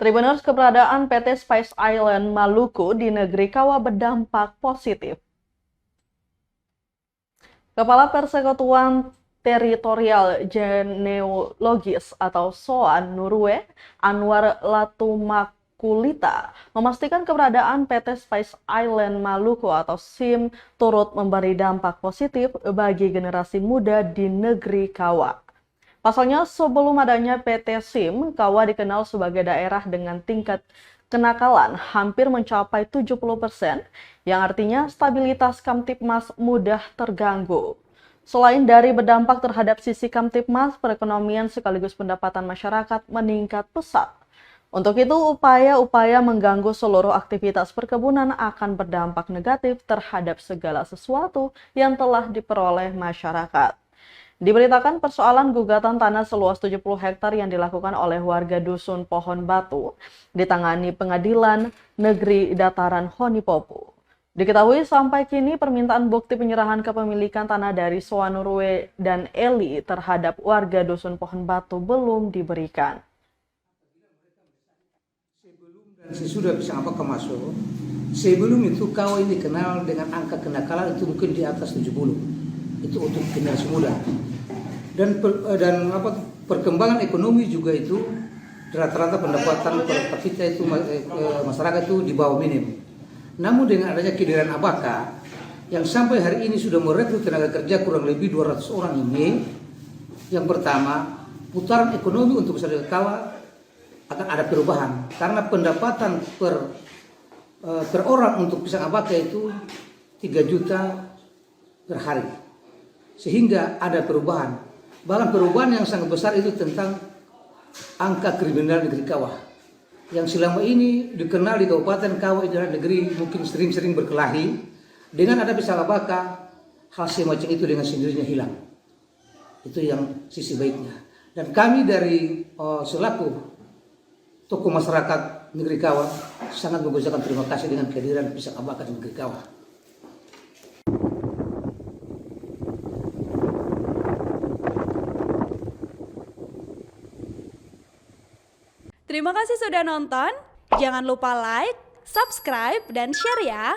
Tribuners, keberadaan PT Spice Island Maluku di negeri Kawa berdampak positif. Kepala Persekutuan Teritorial Genealogis atau SOA Norway, Anwar Latumakulita, memastikan keberadaan PT Spice Island Maluku atau SIM turut memberi dampak positif bagi generasi muda di negeri Kawa. Pasalnya, sebelum adanya PT SIM, Kawa dikenal sebagai daerah dengan tingkat kenakalan hampir mencapai 70%, yang artinya stabilitas Kamtipmas mudah terganggu. Selain dari berdampak terhadap sisi Kamtipmas, perekonomian sekaligus pendapatan masyarakat meningkat pesat. Untuk itu, upaya-upaya mengganggu seluruh aktivitas perkebunan akan berdampak negatif terhadap segala sesuatu yang telah diperoleh masyarakat. Diberitakan persoalan gugatan tanah seluas 70 hektar yang dilakukan oleh warga Dusun Pohon Batu ditangani Pengadilan Negeri Dataran Honipopu. Diketahui sampai kini permintaan bukti penyerahan kepemilikan tanah dari SOA Norway dan Eli terhadap warga Dusun Pohon Batu belum diberikan. Sesudah bisa apakah masuk, sebelum itu kau ini kenal dengan angka kenakalan itu mungkin di atas 70. Itu untuk generasi muda. Dan perkembangan ekonomi juga itu rata-rata pendapatan per kapita itu masyarakat itu di bawah minim. Namun dengan adanya kehadiran Abaka yang sampai hari ini sudah merekrut tenaga kerja kurang lebih 200 orang ini, yang pertama putaran ekonomi untuk masyarakat Kawa akan ada perubahan karena pendapatan per orang untuk pisang Abaka itu 3 juta per hari, sehingga ada perubahan. Bahkan perubahan yang sangat besar itu tentang angka kriminal negeri Kawa, yang selama ini dikenal di Kabupaten Kawa adalah negeri mungkin sering-sering berkelahi. Dengan ada pisang Abaka, hal semacam itu dengan sendirinya hilang. Itu yang sisi baiknya. Dan kami dari selaku tokoh masyarakat negeri Kawa sangat mengucapkan terima kasih dengan kehadiran pisang Abaka di negeri Kawa. Terima kasih sudah nonton. Jangan lupa like, subscribe, dan share ya.